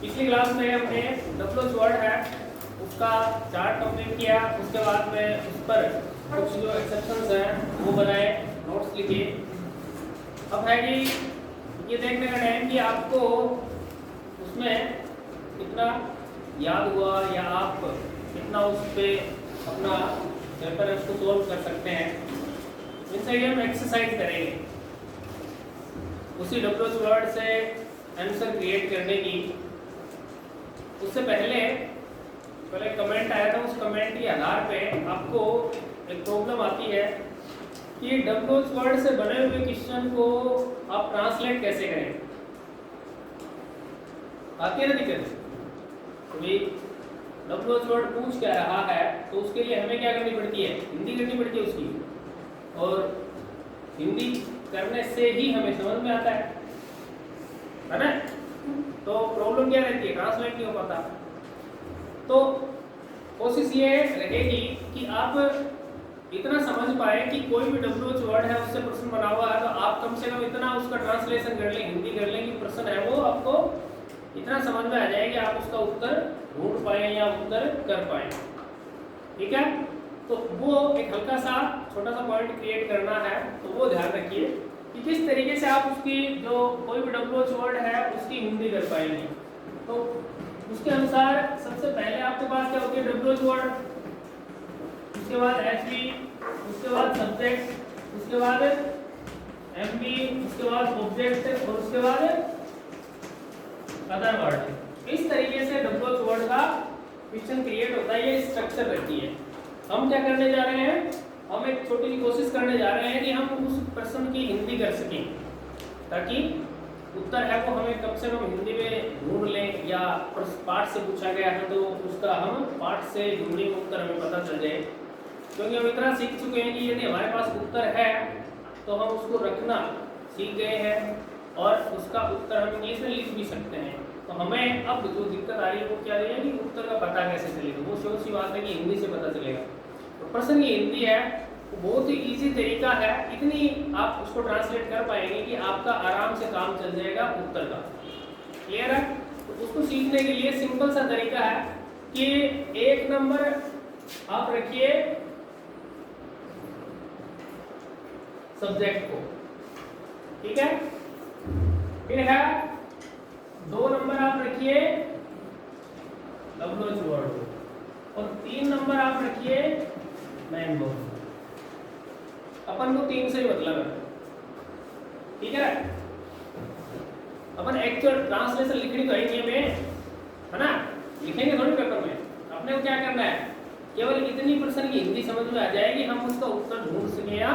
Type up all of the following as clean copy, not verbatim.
पिछली क्लास में हमने डब्ल्यूएच वर्ड है उसका चार्ट कंप्लीट किया, उसके बाद में उस पर कुछ जो एक्सेप्शंस हैं वो बनाए, नोट्स लिखे। अब है कि ये देखने का टाइम कि आपको उसमें कितना याद हुआ या आप कितना उस पर अपना पेपर है उसको सोल्व कर सकते हैं। इनसे हम एक्सरसाइज करेंगे उसी डब्ल्यूएच वर्ड से आंसर क्रिएट करने की। उससे पहले कमेंट आया था, उस कमेंट के आधार पे आपको एक प्रॉब्लम आती है कि डब्ल्यूएच वर्ड से बने हुए क्वेश्चन को आप ट्रांसलेट कैसे करें। आती है ना दिक्कत? अभी डब्ल्यूएच वर्ड पूछ क्या रहा है तो उसके लिए हमें क्या करनी पड़ती है, हिंदी करनी पड़ती है उसकी, और हिंदी करने से ही हमें समझ में आता है ना। तो प्रॉब्लम क्या रहती है, ट्रांसलेट नहीं हो पाता। तो कोशिश ये रहेगी कि आप इतना समझ पाए कि कोई भी डब्ल्यूएच वर्ड है उससे प्रश्न बना हुआ है तो आप कम से कम इतना उसका ट्रांसलेशन कर लें, हिंदी कर लें कि प्रश्न है वो आपको इतना समझ में आ जाए कि आप उसका उत्तर ढूंढ पाए या उत्तर कर पाए। ठीक है, तो वो एक हल्का सा छोटा सा पॉइंट क्रिएट करना है, तो वो ध्यान रखिए कि किस तरीके से आप उसकी जो कोई भी डब्ल्यूएच वर्ड है उसकी हिंदी कर पाएंगे। तो उसके अनुसार सबसे पहले आपके पास क्या होती है, डब्ल्यूएच वर्ड, उसके बाद एचबी, उसके बाद सब्जेक्ट, उसके बाद एमबी, उसके बाद ऑब्जेक्ट और उसके बाद अदर वर्ड। इस तरीके से डब्ल्यूएच वर्ड का क्वेश्चन क्रिएट होता है, ये स्ट्रक्चर रहती है। हम क्या करने जा रहे हैं, हम एक छोटी सी कोशिश करने जा रहे हैं कि हम उस प्रश्न की हिंदी कर सकें ताकि उत्तर है वो हमें कम से कम हिंदी में ढूंढ लें, या पाठ से पूछा गया है तो उसका हम पाठ से हिंदी में उत्तर हमें पता चल जाए। क्योंकि हम इतना सीख चुके हैं कि यदि हमारे पास उत्तर है तो हम उसको रखना सीख गए हैं और उसका उत्तर हम इंग्लिश में लिख भी सकते हैं। तो हमें अब जो दिक्कत आ रही है वो क्या रही है कि उत्तर का पता कैसे चलेगा। वो शोर सी बात है कि हिंदी से पता चलेगा। तो प्रश्न की हिंदी है वो बहुत ही इजी तरीका है, इतनी आप उसको ट्रांसलेट कर पाएंगे कि आपका आराम से काम चल जाएगा उत्तर का। क्लियर है? तो उसको सीखने के लिए सिंपल सा तरीका है कि एक नंबर आप रखिए सब्जेक्ट को, ठीक है, फिर है 2 नंबर आप रखिए डब्ल्यूएच वर्ड को, और 3 नंबर आप रखिए मैन वर्ड। अपन को 3 से ही मतलब है, ठीक है। अपन एक्चुअल ट्रांसलेशन लिखनी तो है में, है ना, लिखेंगे थोड़ी पेपर में। अपने को क्या करना है, केवल इतनी परसेंट की हिंदी समझ में आ जाएगी, हम उसका उत्तर ढूंढ सके या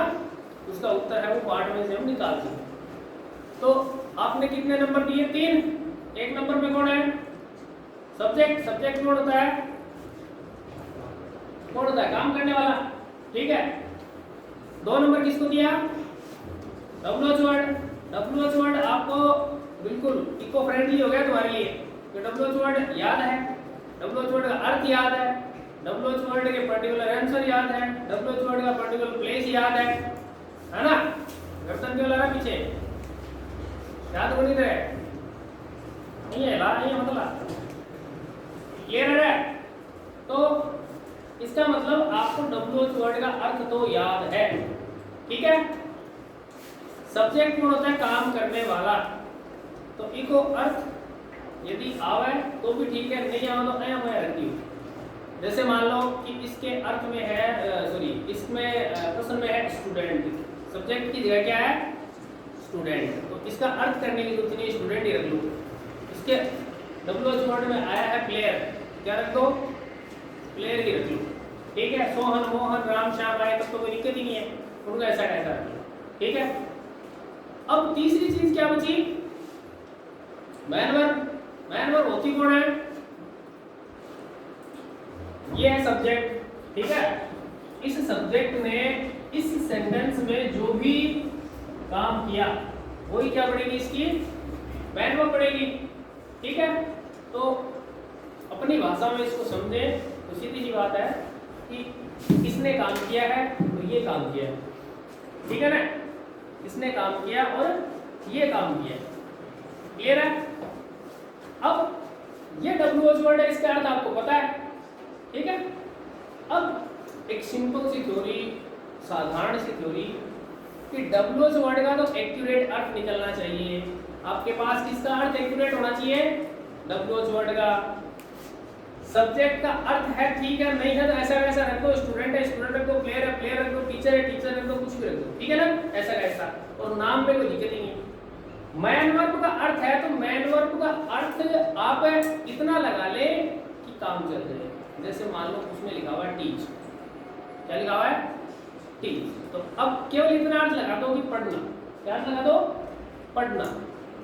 उसका उत्तर है वो पार्ट में से हम निकाल सकें। तो आपने कितने नंबर दिए, 3। एक नंबर में कौन है, सब्जेक्ट। सब्जेक्ट कौन होता है, कौन होता है, काम करने वाला, ठीक है। 2 नंबर किसको दिया, डब्ल्यूएच वर्ड। डब्ल्यूएच वर्ड आपको बिल्कुल इको फ्रेंडली हो गया तुम्हारे लिए, तो डब्ल्यूएच वर्ड याद है, डब्ल्यूएच वर्ड का अर्थ याद है, डब्ल्यूएच वर्ड के पर्टिकुलर आंसर याद है, डब्ल्यूएच वर्ड का पर्टिकुलर प्लेस याद है ना। गर्दन क्यों लगा पीछे, याद हो नहीं रहे, नहीं है ला, नहीं है मतलब क्लियर है। तो इसका मतलब आपको डब्ल्यूएच वर्ड का अर्थ तो याद है, ठीक है। सब्जेक्ट कौन होता है, काम करने वाला। तो इको अर्थ यदि आवे तो भी ठीक है, नहीं आवे तो मैं रखती हूँ। जैसे मान लो कि इसके अर्थ में है, सॉरी इसमें प्रश्न में है स्टूडेंट, सब्जेक्ट की जगह क्या है, स्टूडेंट। तो इसका अर्थ करने की जरूरत नहीं, स्टूडेंट ही रख लो। इसके डब्ल्यूएच वर्ड में आया है प्लेयर, क्या रख दो, प्लेयर ही रख लो, ठीक है। सोहन मोहन राम श्याम आए तब तो कोई दिक्कत ही नहीं है, उनका ऐसा कैसा रख लो, ठीक है। अब तीसरी चीज क्या बची, मैन वर्ब। मैन वर्ब होती कौन है, ये है सब्जेक्ट, ठीक है। इस सब्जेक्ट ने इस सेंटेंस में जो भी काम किया वही क्या पड़ेगी, इसकी मैन वर्ब पड़ेगी, ठीक है। तो अपनी भाषा में इसको समझे तो सीधी सी बात है कि इसने काम किया है तो ये काम किया है, ठीक है ना। इसने काम किया और ये काम किया, क्लियर है। अब ये WH वर्ड है, इसका अर्थ आपको पता है, ठीक है। अब एक सिंपल सी थ्योरी, साधारण सी थ्योरी कि WH वर्ड का तो एक्यूरेट अर्थ निकलना चाहिए। आपके पास किसका अर्थ एक्यूरेट होना चाहिए? WH वर्ड का। सब्जेक्ट का अर्थ है, ठीक है, नहीं है तो ऐसा वैसा रख दो, स्टूडेंट है स्टूडेंट रख दो, प्लेयर है प्लेयर रख दो, टीचर है टीचर रख दो, कुछ भी रख दो, ठीक है ना, ऐसा कैसा, और नाम पे कोई दिक्कत नहीं है। मैन वर्ब का अर्थ है तो मैन वर्ब का अर्थ आप इतना लगा ले कि काम चल जाए। जैसे मान लो उसमें लिखा हुआ है टीच, क्या लिखा हुआ है? टीच। तो अब केवल इतना अर्थ लगा दो कि पढ़ना, क्या अर्थ लगा दो? पढ़ना।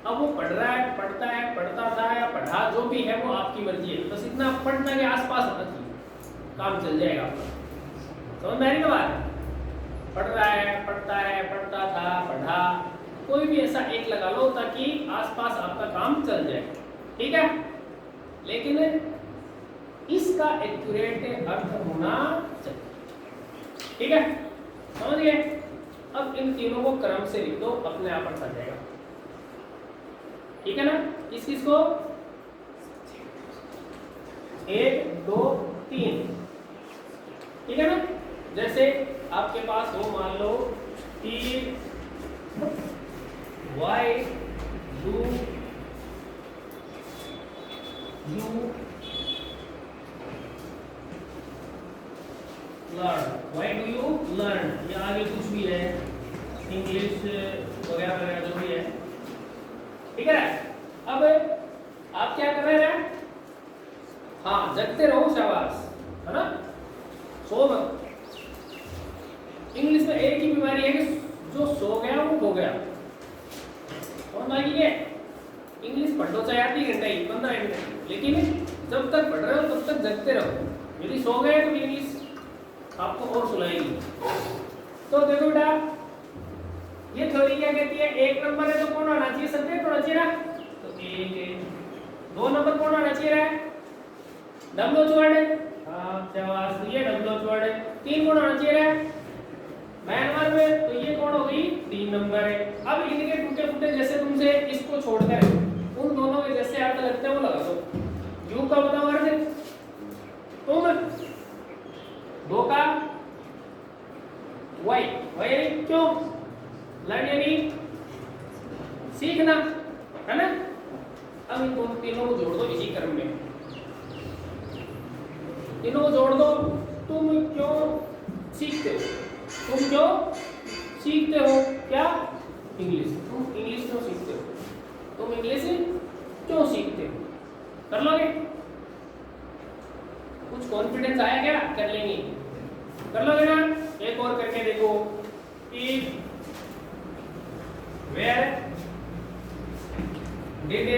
अब वो पढ़ रहा है, पढ़ता है, पढ़ता था या पढ़ा, जो भी है वो आपकी मर्जी है, बस इतना पढ़ना के आसपास होना चाहिए, काम चल जाएगा आपका। समझ में आ रही है बात? पढ़ रहा है, पढ़ता है, पढ़ता था, पढ़ा, कोई भी ऐसा एक लगा लो ताकि आसपास आपका काम चल जाए, ठीक है। लेकिन इसका एक्यूरेट अर्थ होना चाहिए, ठीक है, समझ गए। अब इन तीनों को क्रम से लिख दो, अपने आप अर्थ आ जाएगा, ठीक है ना। किस किस को? 1 2 3, ठीक है ना। जैसे आपके पास हो, मान लो कि Why do you learn? Why do you learn? या आगे कुछ भी है, इंग्लिश वगैरह वगैरह जो भी है, ठीक है। अब आप क्या कर रहे हैं? हाँ, जगते रहो, शाबाश, है ना, सो मत। इंग्लिश में एक ही बीमारी है कि जो सो गया वो खो गया। और बाकी है इंग्लिश पढ़ लो चाहे आधी घंटा ही 15 मिनट, लेकिन जब तक पढ़ रहे हो तब तक जगते रहो। यदि सो गए तो इंग्लिश आपको और सुनाएगी। तो देखो बेटा, ये थ्योरी क्या कहती है? 1 नंबर है तो कौन आना चाहिए? सब्जेक्ट होना चाहिए ना, तो 1 2 नंबर कौन आना चाहिए? WH वर्ड है, हाँ शाबाश, तो ये WH वर्ड है। 3 कौन आना चाहिए? मैन वर्ब है, तो ये कौन हो गई? 3 नंबर है। अब इनके टूटे फूटे जैसे तुमसे इसको छोड़कर उन दोनों के जैसे अर्थ लगते हैं वो लगा दो। यू का बताओ अर्थ, तुम, 2 का वाई, वाई क्यों? लर्न यानी सीखना, है ना। अब इन दोनों तीनों को जोड़ दो इसी क्रम में, तीनों को जोड़ दो। तुम क्यों सीखते हो? तुम जो सीखते हो क्या? इंग्लिश। तुम इंग्लिश क्यों सीखते हो? तुम इंग्लिश क्यों सीखते हो? कर लोगे? कुछ कॉन्फिडेंस आया क्या? कर लेंगे, कर लोगे ना। एक और करके देखो कि where did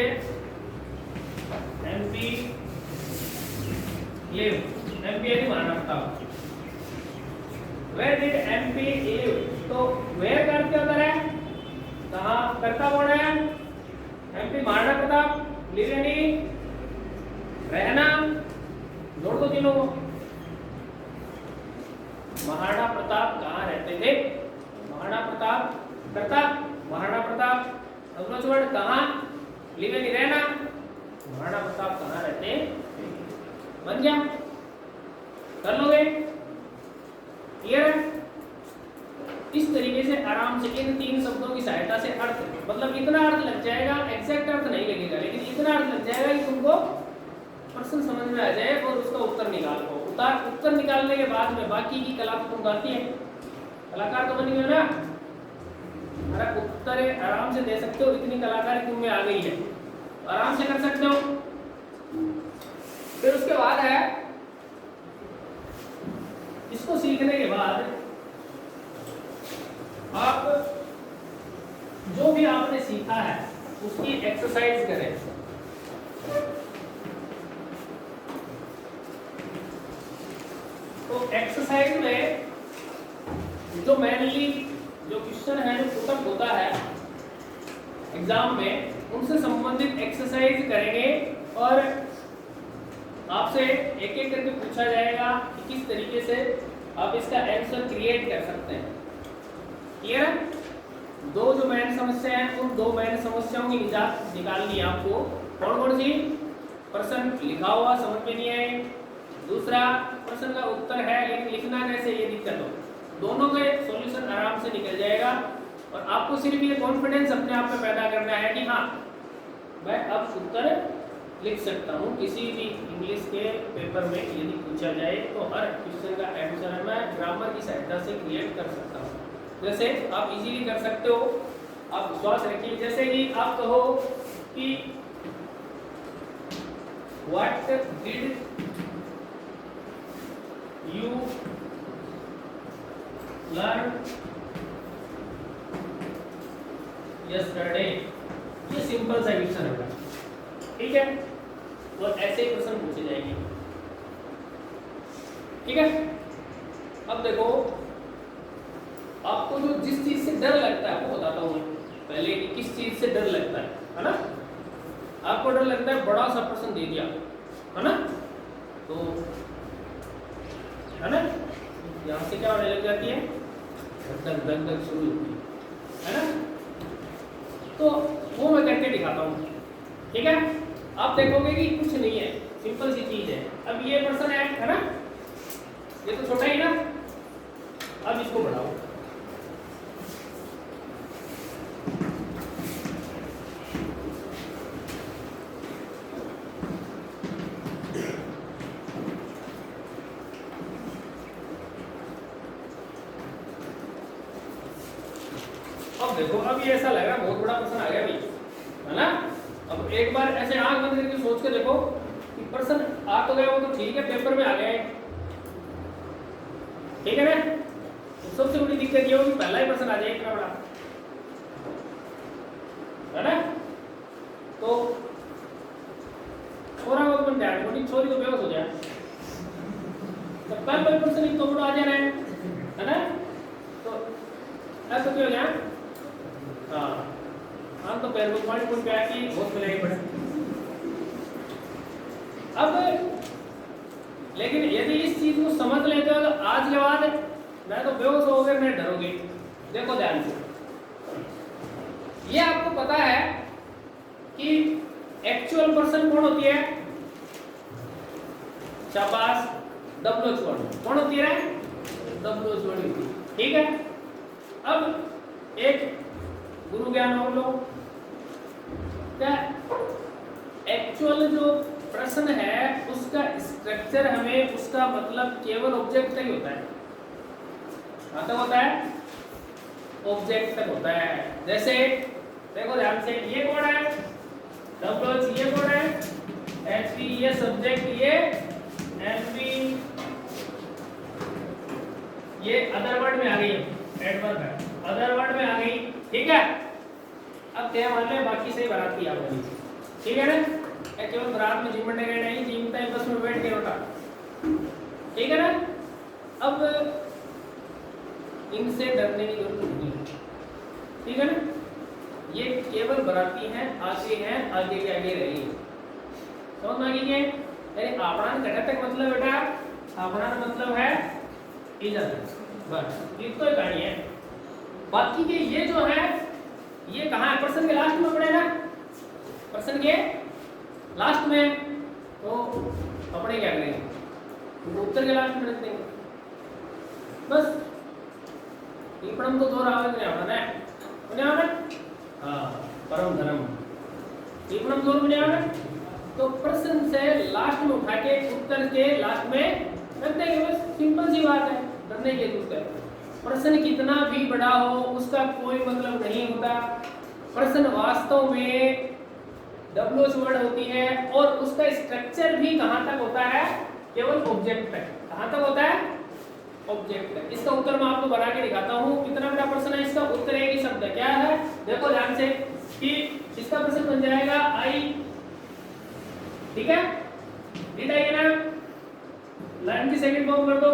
MP live, MP नहीं मानना था, Where did MP live? तो where का अर्थ क्या होता है? कहाँ, करता कौन है? MP महाराणा प्रताप, live यानी रहना, जोड़ दो तीनों को। महाराणा प्रताप कहाँ रहते थे? महाराणा प्रताप करता, महाराणा प्रताप WH वर्ड कहाँ, live यानी रहना, महाराणा प्रताप कहाँ रहते? बन गया, कर लोगे? क्लियर है? इस तरीके से आराम से इन 3 शब्दों की सहायता से अर्थ, मतलब इतना अर्थ लग जाएगा, एग्जैक्ट अर्थ नहीं लगेगा, लेकिन इतना अर्थ लग जाएगा कि तुमको प्रश्न समझ में आ जाए और उसका उत्तर निकाल लो। उत्तर निकालने के बाद में बाकी की कला तो तुम आती है, कलाकार तो बन गए ना। अरे उत्तर आराम से दे सकते हो, इतनी कलाकारी तुम में आ गई है, आराम से कर सकते हो। फिर उसके बाद है, इसको सीखने के बाद आप जो भी आपने सीखा है उसकी एक्सरसाइज करें। तो एक्सरसाइज में जो मेनली जो क्वेश्चन है, जो पुटअप होता है एग्जाम में, उनसे संबंधित एक्सरसाइज करेंगे और आपसे एक एक करके पूछा जाएगा कि किस तरीके से आप इसका आंसर क्रिएट कर सकते हैं। क्लियर है? 2 जो मेन समस्या है, उन 2 मेन समस्याओं की निजात निकालनी है आपको। कौन कौन सी? प्रश्न लिखा हुआ समझ में नहीं आए, दूसरा प्रश्न का उत्तर है लेकिन लिखना कैसे ये दिक्कत हो, दोनों का सॉल्यूशन आराम से निकल जाएगा। और आपको सिर्फ ये कॉन्फिडेंस अपने आप में पैदा करना है कि हाँ मैं अब उत्तर लिख सकता हूँ। किसी भी इंग्लिश के पेपर में यदि पूछा जाए तो हर क्वेश्चन का आंसर मैं ग्रामर की सहायता से क्रिएट कर सकता हूँ। जैसे आप इजीली कर सकते हो, आप विश्वास रखिए। जैसे कि आप कहो कि what did you learn yesterday, ये सिंपल सा क्वेश्चन है, ठीक है। और ऐसे ही प्रश्न पूछे जाएंगे, ठीक है। अब देखो आपको जो जिस चीज से डर लगता है वो बताता हूं मैं पहले कि किस चीज से डर लगता है ना। आपको डर लगता है बड़ा सा प्रश्न दे दिया है ना, तो है ना यहां से क्या होने लग जाती है, धक धक धक शुरू होती है ना। तो वो मैं करके दिखाता हूँ, ठीक है। आप देखोगे कि कुछ नहीं है, सिंपल सी चीज है। अब ये पर्सन है ना, ये तो छोटा ही ना, अब इसको बढ़ाओ, अब देखो अब ये ऐसा लग रहा है बहुत बड़ा प्रश्न आ गया भाई, है ना। अब एक बार ऐसे आंख बंद करके सोच के देखो कि प्रश्न आ तो गया, वो तो ठीक है, पेपर में आ गया है, ठीक है ना। तो सबसे बड़ी दिक्कत ये होगी पहला ही प्रश्न आ जाए इतना बड़ा, है ना। तो थोड़ा बहुत बन जाए, छोटी छोरी तो बेहोश हो जाए, तो पहला प्रश्न एक तो बड़ा आ जा रहा है ना। तो ऐसा क्यों हो जाए, हाँ तो पैर को पानी पूछ पे आके बहुत मिलानी पड़े। अब लेकिन यदि इस चीज को समझ लेते हो तो आज के बाद मैं तो बेहोश हो गए, मैं डरोगे। देखो ध्यान से, ये आपको पता है कि एक्चुअल पर्सन कौन होती है, शाबाश, WH1 कौन होती है, WH1 होती है, ठीक है। अब एक गुरु ज्ञान और लो, क्या एक्चुअल जो प्रश्न है उसका स्ट्रक्चर हमें उसका मतलब केवल ऑब्जेक्ट तक ही होता है, कहां तक होता है, ऑब्जेक्ट तक होता है। जैसे देखो ध्यान से, ये कौन है, WH, ये कौन है, HP, ये सब्जेक्ट, ये MP, ये अदर वर्ड में आ गई, एडवर्ब है, अदर वर्ड में आ गई, ठीक है। अब क्या मान ले बाकी से बारात की आ गई, ठीक है ना। केवल बारात में जिमने गए नहीं, जिमता है बस में बैठ के रोटा, ठीक है ना। अब इनसे डरने की जरूरत नहीं है, ठीक है ना। ये केवल बाराती हैं, आगे हैं, आगे के आगे रही, समझ में आ गई है। अरे आपणान घटक मतलब बेटा, आपणान मतलब है इज्जत, बस ये तो कहानी है। बाकी के ये जो है ये कहाँ है, प्रश्न के लास्ट में पड़े ना, प्रश्न के लास्ट में, तो अपने क्या करेंगे, तो उत्तर के लास्ट में रख देंगे बस। टिप्पणम तो दो रावत नहीं आना है, नहीं आना, हाँ परम धर्म, टिप्पणम दो नहीं आना, तो प्रश्न से लास्ट में उठा के उत्तर के लास्ट में रख देंगे, बस सिंपल सी बात है, डरने की जरूरत है। प्रश्न कितना भी बड़ा हो उसका कोई मतलब नहीं होता, प्रश्न वास्तव में WH वर्ड होती है और उसका स्ट्रक्चर भी कहां तक होता है, केवल ऑब्जेक्ट तक, कहां तक होता है, ऑब्जेक्ट तक। इसका उत्तर मैं आपको बना के दिखाता हूं, कितना बड़ा प्रश्न है, इसका उत्तर एक ही शब्द है, क्या है, देखो ध्यान से कि इसका प्रश्न बन जाएगा आई, ठीक है, रीड आइए ना, लर्न की सेकंड फॉर्म कर दो,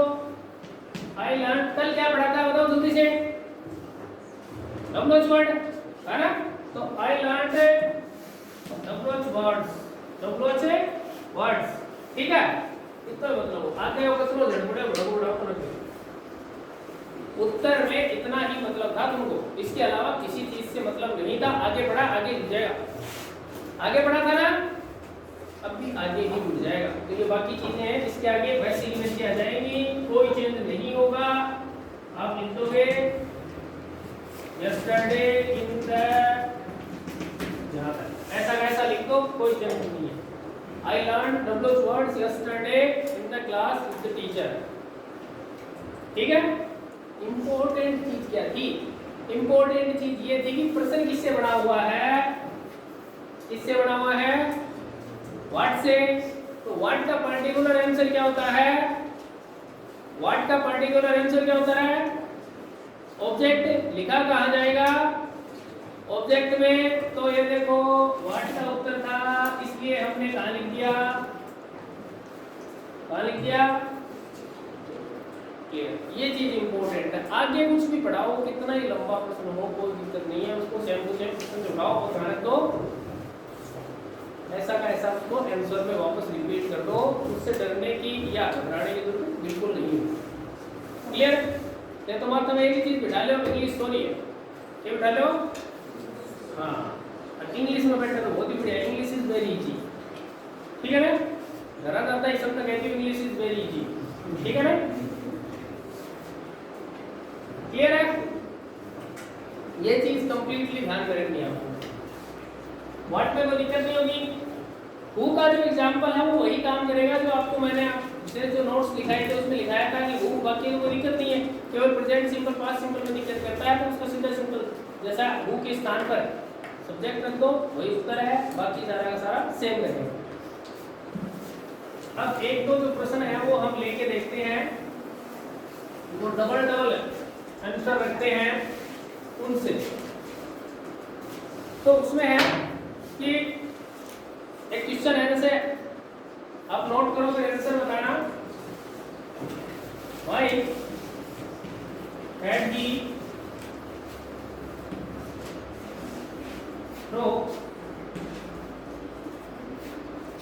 आई लर्न, कल क्या पढ़ा था बताओ जल्दी से, WH वर्ड है ना, तो आई लर्न WH वर्ड्स, ठीक है। इतना मतलब आगे होगा चलो झड़पड़े बड़ा बड़ा उत्तर में इतना ही मतलब था तुमको, इसके अलावा किसी चीज से मतलब नहीं था। आगे बढ़ा, आगे जाएगा, आगे बढ़ा था ना, अब भी आगे ही जुड़ जाएगा। तो ये बाकी चीजें हैं, इसके आगे वैसे एलिमेंट आ जाएंगी, कोई चेंज नहीं होगा। आप लिख दोगे यस्टरडे इन द, यहाँ तक ऐसा कैसा लिख दो, कोई चेंज नहीं है। I learned those words yesterday in the class with the teacher। ठीक है। इम्पोर्टेंट चीज क्या थी? इम्पोर्टेंट चीज ये थी कि प्रश्न किससे बना हुआ है? किससे बना हुआ है? व्हाट से। तो व्हाट का पर्टिकुलर आंसर क्या होता है? व्हाट का पर्टिकुलर आंसर क्या होता है? ऑब्जेक्ट लिखा कहाँ जाएगा? ऑब्जेक्ट में। तो ये देखो व्हाट का उत्तर था, इसलिए हमने कहाँ लिख दिया? कहाँ लिख दिया? ये चीज इंपॉर्टेंट है। आगे कुछ भी पढ़ाओ, कितना ही लंबा प्रश्न हो कोई दिक्कत नहीं है, उसको सेम टू सेम प्रश्न उठाओ और ध्यान रख दो, ऐसा का ऐसा उसको आंसर में वापस रिपीट कर दो। उससे डरने की या घबराने की जरूरत बिल्कुल नहीं है। क्लियर? ये तुम्हारा तुम एक ही चीज बिठा लो, इंग्लिश तो नहीं है, क्या बिठा लो? हाँ, इंग्लिश में बैठा तो बहुत ही बढ़िया। इंग्लिश इज वेरी इजी, ठीक है ना? जरा ज्यादा ही शब्द कहती हूँ, इंग्लिश इज वेरी इजी, ठीक है ना? क्लियर है? ये चीज कंप्लीटली ध्यान में रखनी है आपको। व्हाट में कोई दिक्कत नहीं होगी। हु का जो एग्जांपल है वो वही काम करेगा जो आपको मैंने आपसे जो नोट्स लिखाए थे उसमें लिखाया था कि हु, बाकी कोई दिक्कत नहीं है। केवल प्रेजेंट सिंपल पास्ट सिंपल में दिक्कत करता है, तो उसका सीधा सिंपल जैसा हु के स्थान पर सब्जेक्ट रख दो, वही उत्तर है, बाकी सारा का सारा सेम रहेगा। अब एक दो जो प्रश्न है वो हम लेके देखते हैं, वो डबल आंसर रखते हैं उनसे। तो उसमें है कि एक क्वेश्चन है, जैसे आप नोट करो फिर आंसर बताना। Why had he throw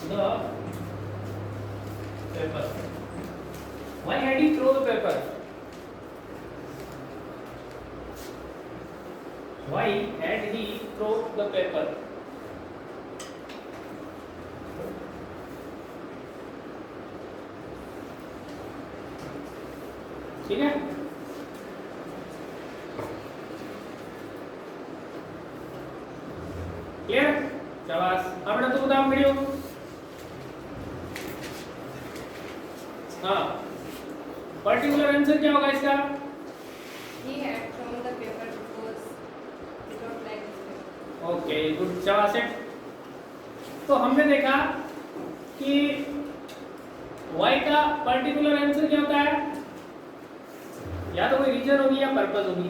the paper? Why had he throw the paper? Why had he throw the paper? ठीक है? क्लियर? शाबाश। આપણે તો બધા મળ્યો। हाँ, पर्टिकुलर आंसर क्या होगा इसका? He had thrown the paper because he don't like this paper। Okay, good, शाबाश। तो हमने देखा कि y का पर्टिकुलर आंसर क्या होता है? या तो कोई रीजन होगी या पर्पस होगी,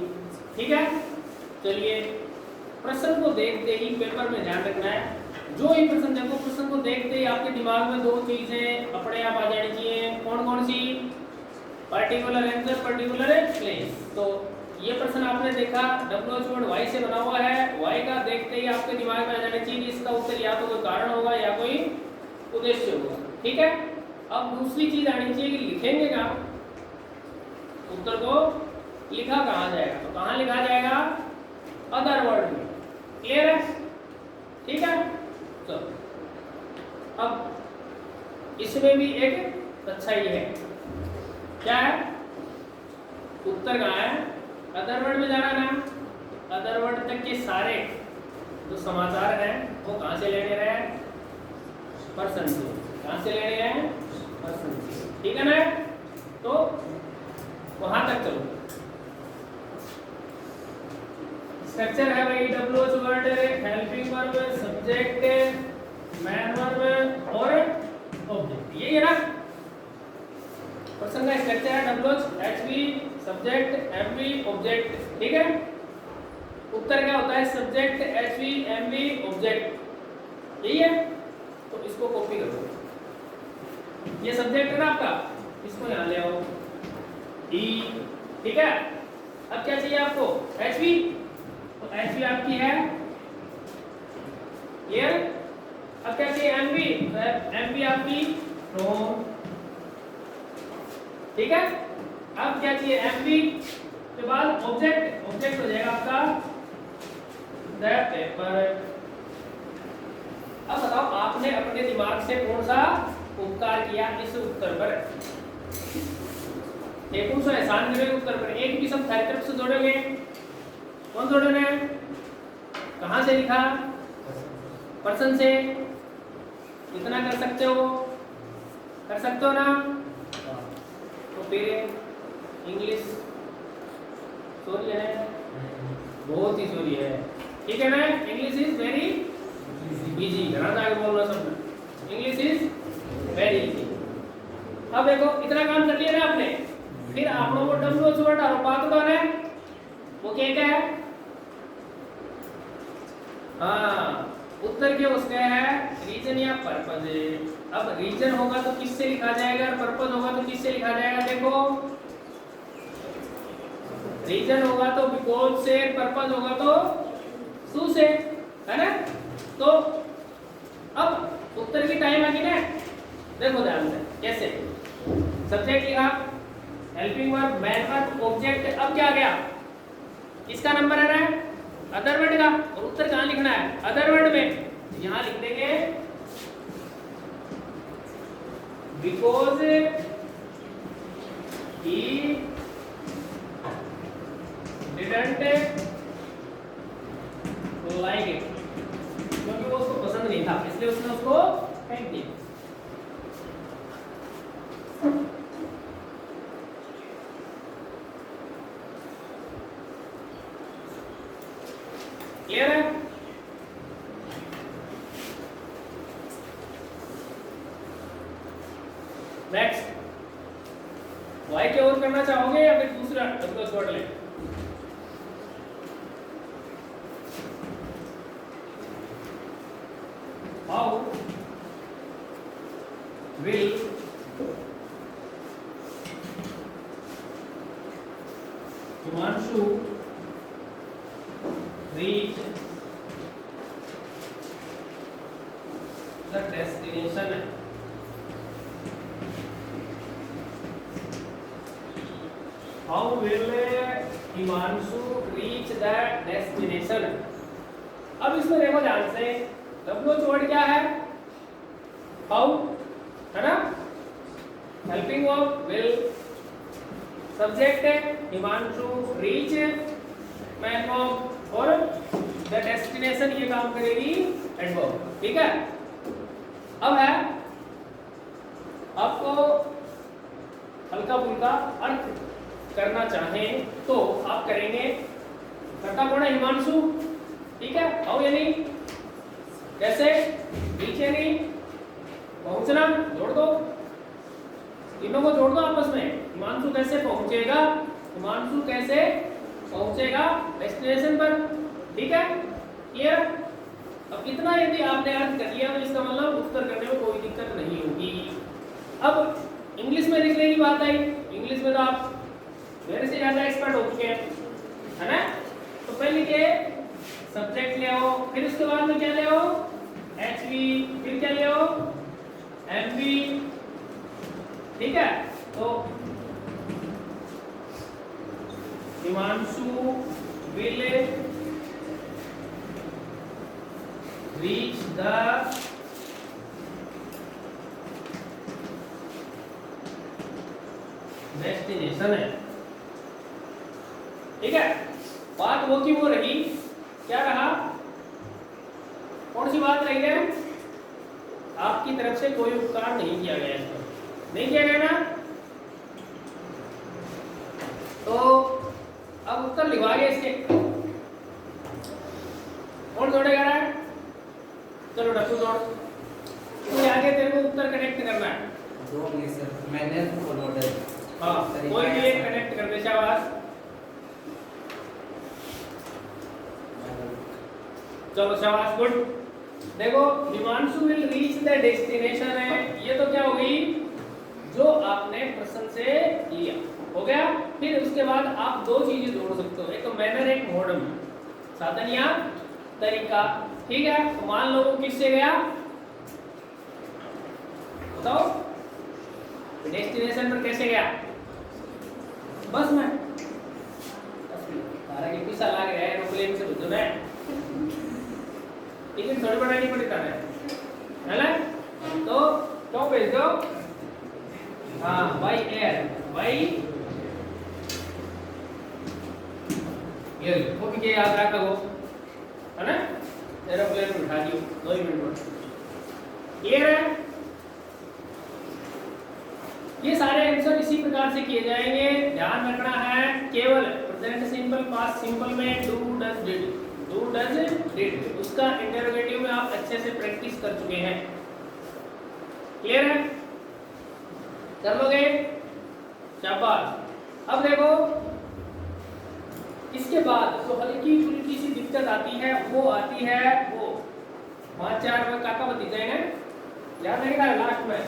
ठीक है? चलिए, प्रश्न को देखते ही पेपर में ध्यान रखना है, जो ही प्रश्न देखो, प्रश्न को देखते ही आपके दिमाग में दो चीजें अपने आप आ जानी चाहिए। कौन कौन सी? Particular answer, particular place. तो ये प्रश्न आपने देखा, WH वर्ड y से बना हुआ है, y का देखते ही आपके दिमाग में आ जाना चाहिए कि इसका उत्तर या तो कोई कारण होगा या कोई उद्देश्य होगा, ठीक है? अब दूसरी चीज आनी चाहिए कि लिखेंगे क्या, उत्तर को लिखा कहाँ जाएगा? तो कहाँ लिखा जाएगा? अदर वर्ड में। क्लियर है? ठीक है? तो अब इसमें भी एक अच्छाई है, क्या है? उत्तर कहाँ है? अदर वर्ड में जाना ना। अदर वर्ड तक के सारे जो समाचार हैं वो कहाँ से लेने रहे हैं? पर्सन से। कहाँ से लेने हैं? पर्सन से, ठीक है ना? तो वहां तक चलो। स्ट्रक्चर है भाई, WH word, helping verb, subject, man verb और ऑब्जेक्ट, यही है ना? पर्सन का स्ट्रक्चर है WH, HV, subject, MV, object, ठीक है? उत्तर क्या होता है? सब्जेक्ट, HV, MV, ऑब्जेक्ट, यही है? तो इसको कॉपी कर दो। ये सब्जेक्ट है ना आपका, इसको यहाँ ले आओ, E, ठीक है? अब क्या चाहिए आपको? HV, तो HV आपकी है, क्लियर? अब क्या चाहिए? MV, तो MV आपकी फ्रॉम, ठीक है? अब क्या चाहिए? MV के बाद ऑब्जेक्ट, ऑब्जेक्ट हो जाएगा आपका द पेपर। अब बताओ आपने अपने दिमाग से कौन सा उपकार किया इस उत्तर पर, एक कौन सा एहसान करे उत्तर पर। एक भी सब दाहिनी तरफ से जोड़ोगे, कौन जोड़ना है, कहां से लिखा, पर्सन से। इतना कर सकते हो, कर सकते हो ना। तो फिर इंग्लिश सॉरी है, बहुत ही सॉरी है, ठीक है ना। इंग्लिश इज वेरी इजी, घना आगे बोलना सब, इंग्लिश इज वेरी इजी। अब देखो इतना काम कर लिया ना आपने, फिर आप लोगों को डब्ल्यूएच वर्ड और बात कौन है, वो क्या है, हाँ उत्तर के उसका है रीजन या पर्पज। अब रीजन होगा तो किससे लिखा जाएगा और पर्पज होगा तो किससे लिखा जाएगा। देखो रीजन होगा तो बिकॉज से, पर्पज होगा तो सु से, है ना। तो अब उत्तर की टाइम आ गई ना, देखो ध्यान से कैसे। सब्जेक्ट लिखा, helping verb, man verb, object. अब क्या आ गया, किसका नंबर आ रहा है, अदर वर्ड का। और उत्तर कहाँ लिखना है, अदर वर्ड में। यहां लिख देंगे because he didn't like it, क्योंकि वो उसको पसंद नहीं था इसलिए उसने उसको फेंक दिया। क्लियर है। नेक्स्ट वाई के और करना चाहोगे या फिर दूसरा डब्ल्यूएच वर्ड लें। How will Himanshu reach the destination। How will Himanshu reach the destination। अब इसमें देखो ध्यान से, डब्ल्यूएच वर्ड क्या है, हाउ, है ना। हेल्पिंग वर्ब विल, सब्जेक्ट है हिमांशु, रीच मैन वर्ब, और द डेस्टिनेशन ये काम करेगी एडवर्ब, ठीक है। अब है आपको हल्का फुल्का अर्थ करना चाहें तो आप करेंगे, करता कौन है, हिमांशु, ठीक है। आओ यानी कैसे, नीचे नहीं पहुंचना, जोड़ दो, तीनों को जोड़ दो आपस में। हिमांशु कैसे पहुंचेगा, हिमांशु कैसे पहुंचेगा डेस्टिनेशन पर, ठीक है, क्लियर। अब इतना यदि आपने अर्थ कर लिया तो इसका मतलब उत्तर करने में कोई दिक्कत नहीं होगी। अब इंग्लिश में लिखने की बात आई, इंग्लिश में तो आप मेरे से ज्यादा एक्सपर्ट हो चुके हैं, है ना। तो पहले के सब्जेक्ट ले आओ, फिर उसके बाद में क्या ले आओ, एचवी, फिर क्या ले आओ, एमवी, ठीक है। तो Himanshu will reach the destination है, ठीक है। बात वो की वो रही, क्या रहा, कौन सी बात रही है, आपकी तरफ से कोई उपकार नहीं किया गया, इसमें नहीं किया गया ना। तो अब उत्तर लिखवाइए इसके, कौन जोड़ेगा रहा है, चलो डब्ल्यू जोड़, इसके आगे तेरे को उत्तर कनेक्ट करना है। मैंने हाँ कोई भी एक कनेक्ट कर दे, शाबाश, चलो शाबाश, गुड। देखो Himanshu will reach the destination है, ये तो क्या हो गई, जो आपने प्रश्न से लिया, हो गया। फिर उसके बाद आप दो चीजें जोड़ सकते हो, एक तो मैनर, एक मोडम, साधन या तरीका, ठीक है। तो मान लो वो किससे गया, बताओ, डेस्टिनेशन पर कैसे गया, बस में, तारा के पिसा लग रहा है, एरोप्लेन से बुझो ना, लेकिन थोड़ी बड़ा नहीं पड़ता है। है ना? तो क्यों भेज दो? हाँ, बाई एयर, बाई एयर, वो भी क्या याद रखा हो, है ना? एरोप्लेन में उठा दियो 2 ही मिनट में। क्लियर है? ये सारे आंसर इसी प्रकार से किए जाएंगे। ध्यान रखना है केवल प्रेजेंट सिंपल, पास्ट सिंपल में do does did, do does did, उसका इंटरोगेटिव में आप अच्छे से प्रैक्टिस कर चुके हैं। क्लियर है? कर लोगे? शाबाश। अब देखो, इसके बाद जो हल्की फुल्की सी दिक्कत आती है वो आती है वो 5-4 में काका भतीजा है, याद नहीं रहा लास्ट में,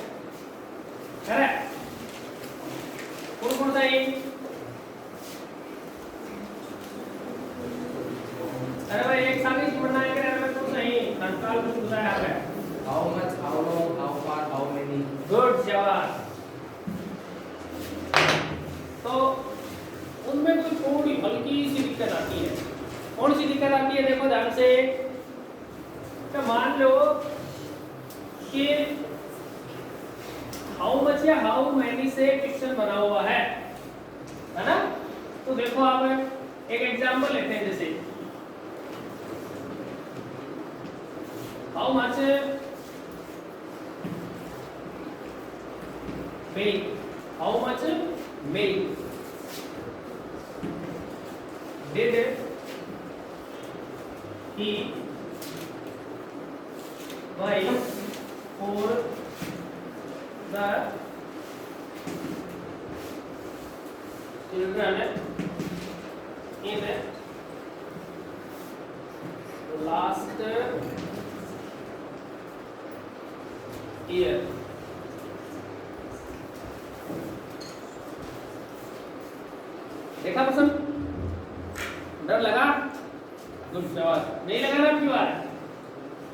है ना? कौन सा है? अरे भाई एक साल ही पढ़ना है, अरे भाई कौन सा है? संस्कार कुछ होता है यहाँ पे। How much, how long, how far, how many? Good, शाबाश। तो उनमें कोई थोड़ी हल्की सी दिक्कत आती है। कौन सी दिक्कत आती है? देखो ध्यान से। तो मान लो कि हाउ मच या हाउ मैनी से क्वेश्चन बना हुआ है ना? तो देखो आप एक एग्जांपल लेते हैं, जैसे how much milk, how much milk did he buy for the children in last year. देखा पसंद? डर लगा? गुड, शाबाश। नहीं लगा ना आपकी बात?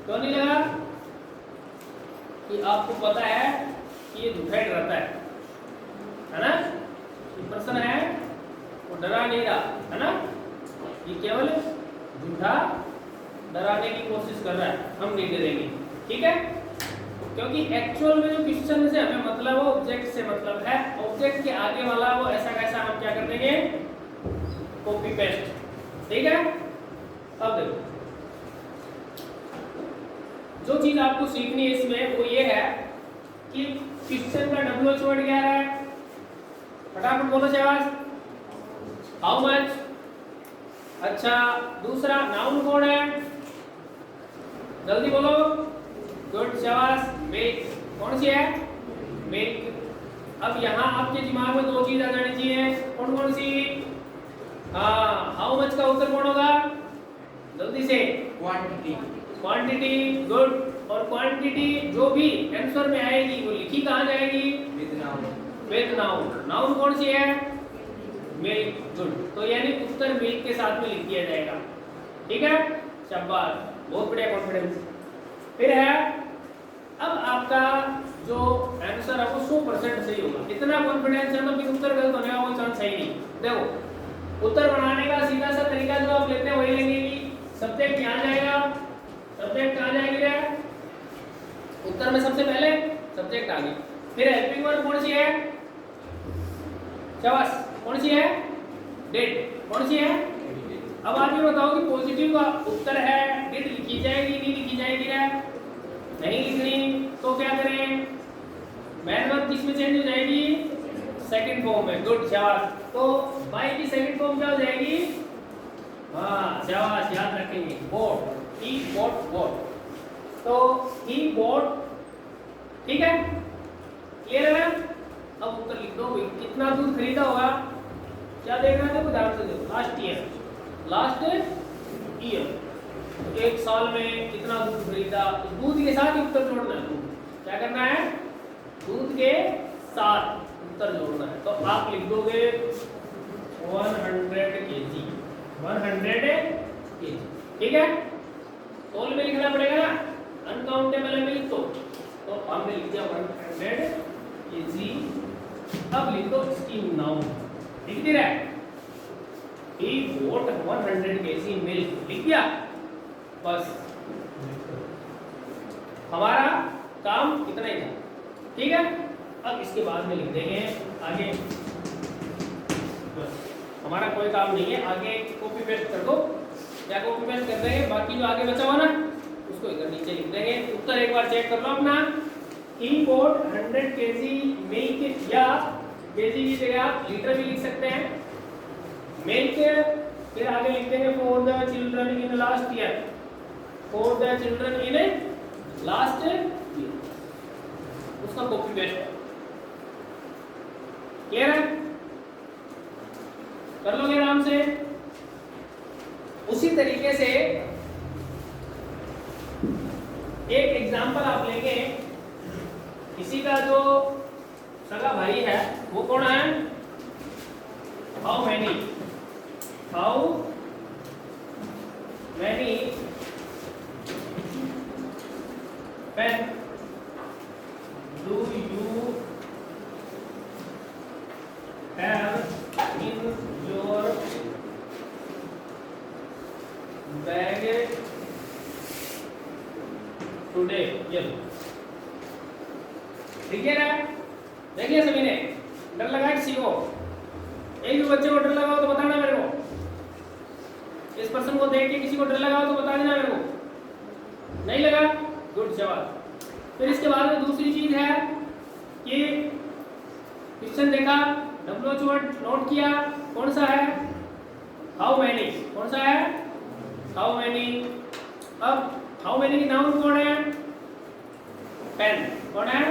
क्यों नहीं लगा? कि आपको पता है कि ये झूठा ही डराता है ना? प्रश्न है वो डरा नहीं रहा, है ना? ये केवल झूठा डराने की कोशिश कर रहा है, हम नहीं डरेंगे, ठीक है? क्योंकि एक्चुअल में जो क्वेश्चन से हमें मतलब है, ऑब्जेक्ट से मतलब है, ऑब्जेक्ट के आगे वाला वो ऐसा कैसा हम क्या कर देंगे? कॉपी पेस्ट, ठीक है? अब देखो, जो चीज आपको सीखनी है इसमें वो ये है कि क्वेश्चन का WH वर्ड क्या है? फटाफट बोलो शाबाश। How much. अच्छा, दूसरा नाउन कौन है? जल्दी बोलो। गुड, शाबाश। मिल्क, कौन सी है? मिल्क। अब यहाँ आपके दिमाग में 2 चीज आ जानी चाहिए, कौन कौन सी? हाँ, हाउ मच का उत्तर कौन होगा? जल्दी से। Quantity. Quantity, good. और क्वांटिटी जो भी आंसर में आएगी वो लिखी कहाँ जाएगी? With noun. With noun. Noun कौन सी है? Milk, good. तो यानी उत्तर मिल्क के साथ में लिख दिया जाएगा, ठीक है? शाबाश, बहुत बढ़िया कॉन्फिडेंस। फिर है, अब आपका जो आंसर है वो 100% सही होगा। इतना कॉन्फिडेंस है तो फिर उत्तर गलत होने का कोई चांस है ही नहीं। देखो, उत्तर बनाने का सीधा सा तरीका जो आप लेते हैं वही लेंगे कि सब्जेक्ट यहाँ जाएगा, सब्जेक्ट कहाँ जाएगी रे? उत्तर में सबसे पहले सब्जेक्ट आ गई। फिर हेल्पिंग वर्ब कौन सी है? शाबाश, कौन सी है? डिड, कौन सी है? अब आप ये बताओ कि पॉजिटिव का उत्तर है, डिड लिखी जाएगी नहीं लिखी जाएगी रे? नहीं लिखनी, तो क्या करें? मैन वर्ब किसमें चेंज हो जाएगी? सेकंड फॉर्म में। गुड, शाबाश। तो बाई की सेकंड फॉर्म क्या हो जाएगी? हाँ, शाबाश, याद रखेंगे। बोट, ही बोट, बोट। तो ही बोट, ठीक है? क्लियर है? अब उत्तर लिख दो। कितना दूध खरीदा होगा? क्या देख रहे थे? ध्यान से देखो। लास्ट ईयर, लास्ट ईयर, एक साल में कितना दूध खरीदा? तो दूध के साथ ही उत्तर जोड़ना है। दूध क्या करना है? दूध के साथ उत्तर जोड़ना है। तो आप लिख दोगे 100 kg, 100 kg, ठीक है? तोल में लिखना पड़ेगा ना, अनकाउंटेबल है मिल्क, तो हमने लिख दिया 100 kg। अब लिख दो इसकी नाउन, लिख दिया he bought 100 kg मिल्क, लिख दिया। बस हमारा काम इतना ही था, ठीक है। अब इसके बाद में लिख देंगे आगे, बस हमारा कोई काम नहीं है, आगे कॉपी पेस्ट कर दो या कॉपी पेस्ट कर देंगे, बाकी जो आगे बचा हुआ ना उसको इधर नीचे लिख देंगे। उत्तर एक बार चेक कर लो अपना, इंपोर्ट 100 kg मिल्क, या केजी की जगह आप लीटर भी लिख सकते हैं, मिल्क, फिर आगे लिख देंगे for the children in last year, for the children in last year, उसका कॉपी पेस्ट। क्लियर है? कर लोगे आराम से। उसी तरीके से एक एग्जांपल आप लेंगे, किसी का जो सगा भाई है वो कौन है, how many pen do you have in your bag today, ये ठीक है ना। देखिए सभी ने डर लगा किसी को, एक भी बच्चे को डर लगा हो तो बताना मेरे को, इस पर्सन को देख के किसी को डर लगा हो तो बता देना मेरे को, नहीं लगा, गुड, शाबाश। फिर इसके बाद में दूसरी चीज है कि क्वेश्चन देखा, डब्ल्यूएच वर्ड नोट किया, कौन सा है, हाउ मैनी, कौन सा है, हाउ मैनी। अब हाउ मैनी की नाउन कौन है, पेन, कौन है,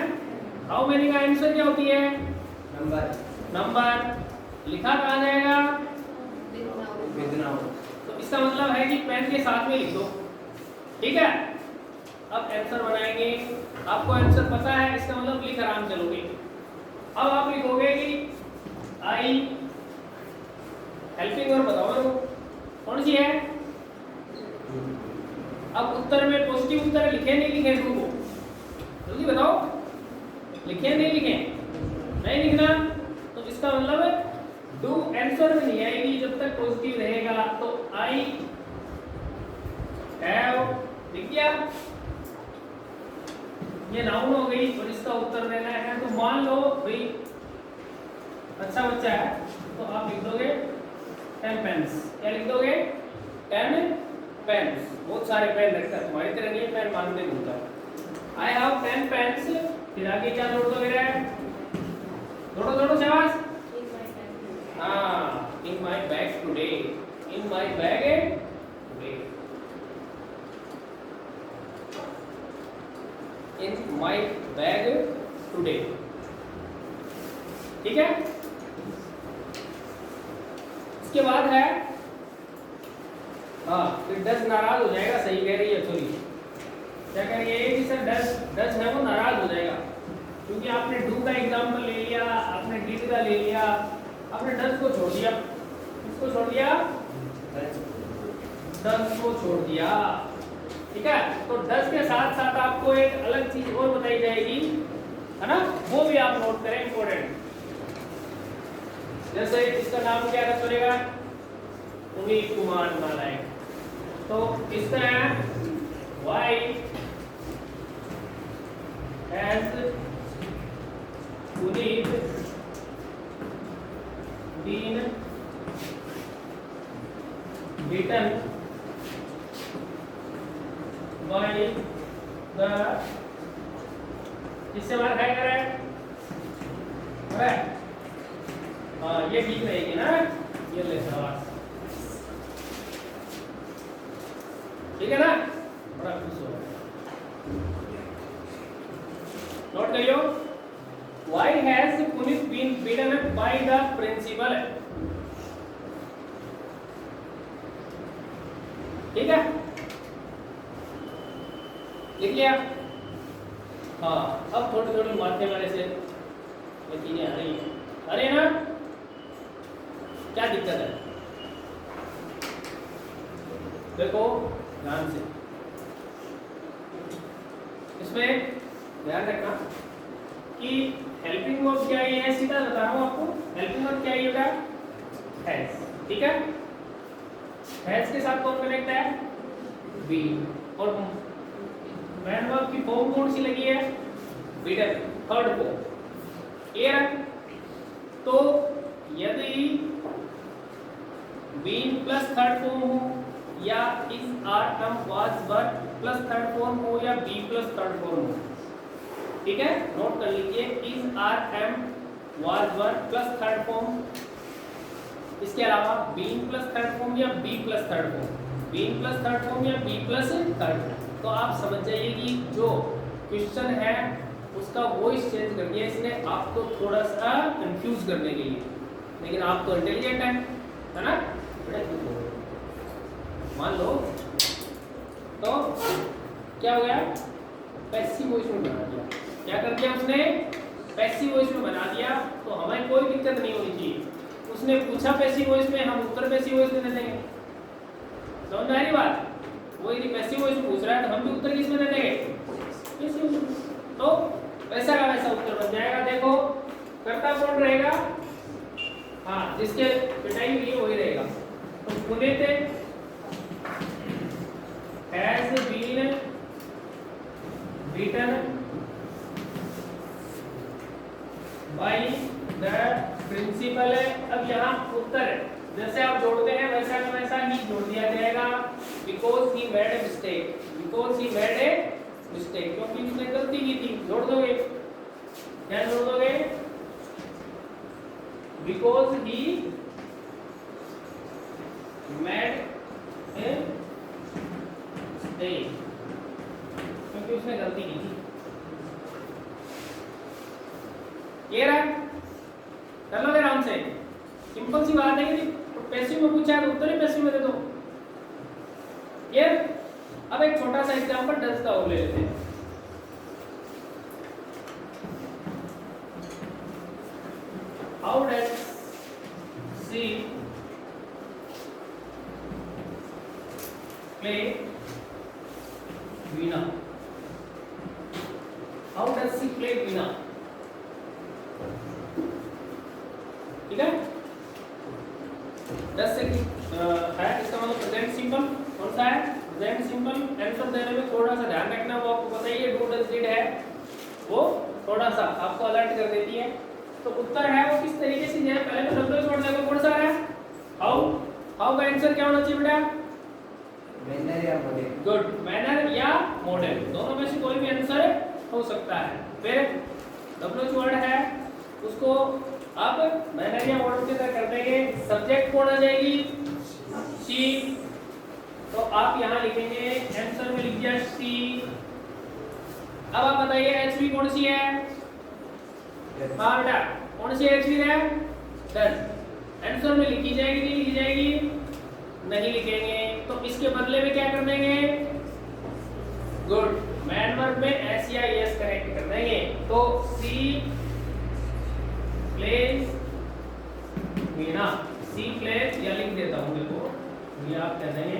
हाउ मैनी का आंसर क्या होती है, नंबर, लिखा कहाँ जाएगा, विद नाउ। तो इसका मतलब है कि पेन के साथ में लिख दो, ठीक है। अब आंसर बनाएंगे, आपको आंसर पता है, इसका मतलब लिख आराम चलोगे। अब आप लिखोगे कि आई हेल्पिंग, और बताओ मेरे को कौन सी है। अब उत्तर में पॉजिटिव उत्तर लिखे नहीं लिखे, तुमको जल्दी बताओ, लिखे नहीं लिखे, नहीं लिखना, तो इसका मतलब डू आंसर में नहीं आएगी जब तक पॉजिटिव रहेगा। तो आई हैव लिख दिया, ये नाउन हो गई और इसका उत्तर देना है। तो मान लो भाई अच्छा बच्चा है तो आप लिख दोगे 10 पेन्स, क्या लिख दोगे, 10 पेन्स, बहुत सारे पेन रखता है, तुम्हारी तरह नहीं है पेन मांगने घूमता। आई हैव 10 पेन्स, फिर आगे क्या जोड़ दोगे रे, जोड़ो शाबाश, हाँ, in my bag today, in my bag today, in my bag today, ठीक है। इसके बाद है, हाँ, फिर 10 नाराज हो जाएगा, सही कह रही है, सॉरी क्या कह रही है कि सर 10 है वो नाराज हो जाएगा, क्योंकि आपने डू का एग्जाम्पल ले लिया, आपने डिड का ले लिया, आपने 10 को छोड़ दिया, किसको छोड़ दिया, 10 को छोड़ दिया, ठीक है। तो 10 के साथ साथ आपको एक अलग चीज और बताई जाएगी, है ना, वो भी आप नोट करें, इंपॉर्टेंट। जैसे इसका नाम क्या रख पड़ेगा, पुनीत कुमार नालायक, तो इसका है why has Puneet been beaten by the, किससे मार खाएगा रे, अरे हाँ ये ठीक रहेगी ना, ये ले शाबाश, ठीक है ना, बड़ा खुश हो, नोट करियो, why has Punit been beaten up by the principal, ठीक है, लिख लिया। हाँ, अब थोड़ी थोड़ी मारने वाले से ये चीजें आ रही हैं, अरे ना क्या दिक्कत है, देखो ध्यान से, इसमें ध्यान रखना कि हेल्पिंग वर्ब क्या है, सीधा बता रहा हूँ आपको, हेल्पिंग वर्ब क्या होगा, हैज, ठीक है। हैज के साथ कौन कनेक्ट है, बी, और मैन वर्ब की फॉर्म कौन सी लगी है? Beaten, third form. क्लियर है? तो यदि बीन प्लस थर्ड फॉर्म हो या is are am was were plus third form हो या बी प्लस थर्ड फॉर्म हो, ठीक है, नोट कर लीजिए, is are am was were plus third form, इसके अलावा बीन प्लस थर्ड फॉर्म या be plus third form, been plus third form या बी प्लस थर्ड फॉर्म, तो आप समझ जाइए कि जो क्वेश्चन है उसका वॉइस चेंज कर दिया इसने आपको थोड़ा सा कंफ्यूज करने के लिए, लेकिन आप तो इंटेलिजेंट है ना? मान लो तो क्या हो गया, पैसिव वॉइस में बना दिया। क्या कर दिया उसने? पैसिव वॉइस में बना दिया, तो हमें कोई दिक्कत नहीं होनी चाहिए। उसने पूछा पैसिव वॉइस में, हम उत्तर पैसिव वॉइस में दे देंगे। समझ में आ रही बात? वो यदि पैसिव वॉइस में पूछ रहा है तो हम भी उत्तर किस में दे देंगे? पैसिव वॉइस में। तो वैसा का वैसा उत्तर बन जाएगा। देखो कर्ता कौन रहेगा? हाँ, जिसके पिटाई हुई है वही रहेगा। तो Puneet has been beaten by the principal। अब यहाँ उत्तर जैसे आप जोड़ते हैं वैसा का वैसा ही जोड़ दिया जाएगा, because he made a mistake, because he made a mistake, क्योंकि उसने गलती की थी। जोड़ दोगे, क्या जोड़ दोगे? because he made a नहीं, क्योंकि उसने गलती की थी। क्लियर है? कर लो आराम से, सिंपल सी बात है कि पैसिव में पूछा है तो उत्तर ही पैसिव में दे दो। क्लियर? अब एक छोटा सा एग्जांपल डज का और ले लेते हैं। How does she play veena? How does she play veena? ठीक है, डज से है इसका मतलब प्रेजेंट सिंपल। कौन सा है? Present simple. आंसर देने में थोड़ा सा ध्यान रखना, वो आपको पता ही है, डू डज डिड है, वो थोड़ा सा आपको अलर्ट कर देती है। तो उत्तर है वो किस तरीके से है? पहले तो डब्ल्यू छोड़ देगा, कौन सा है? हाउ। हाउ का आंसर क्या होना चाहिए बेटा? मैनर या मॉडल। गुड, मैनर या मॉडल, दोनों में से कोई भी आंसर हो सकता है। फिर डब्ल्यू वर्ड है उसको अब मैनर या मॉडल के तरह कर देंगे। सब्जेक्ट कौन आ जाएगी? शी। तो आप यहाँ लिखेंगे, आंसर में लिख दिया शी। अब आप बताइए एचवी कौन सी है? हाँ बेटा, कौन सी एचवी है? डन। आंसर में लिखी जाएगी नहीं लिखी जाएगी? नहीं लिखेंगे, तो इसके बदले में क्या कर देंगे? गुड, मैन वर्ब में एस या एस कनेक्ट कर देंगे। तो सी प्लेज वीणा, सी प्लेज, या लिख देता हूँ, देखो ये आप कह देंगे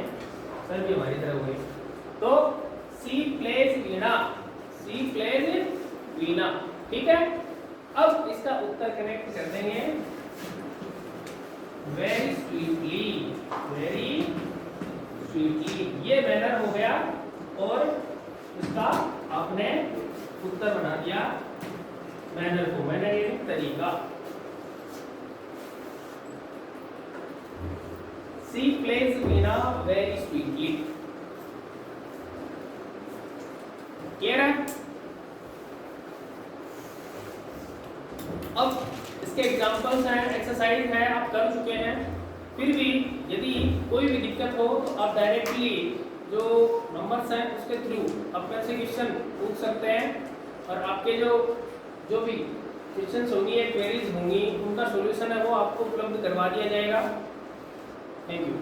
सर भी हमारी तरह हो गई। तो सी प्लेज वीणा, सी प्लेज वीणा, ठीक है। अब इसका उत्तर कनेक्ट कर देंगे वेरी स्वीटली, वेरी स्वीटली, ये मैनर हो गया और इसका आपने उत्तर बना दिया मैनर को। मैनर ये तरीका। सी प्लेज वीणा वेरी स्वीटली। क्लियर है? अब इसके एग्जांपल्स हैं, एक्सरसाइज है, आप कर चुके हैं। फिर भी यदि कोई भी दिक्कत हो तो आप डायरेक्टली जो नंबर्स हैं उसके थ्रू अपने से क्वेश्चन पूछ सकते हैं, और आपके जो भी क्वेश्चंस होंगी या क्वेरीज होंगी उनका सॉल्यूशन है वो आपको उपलब्ध करवा दिया जाएगा। Thank you.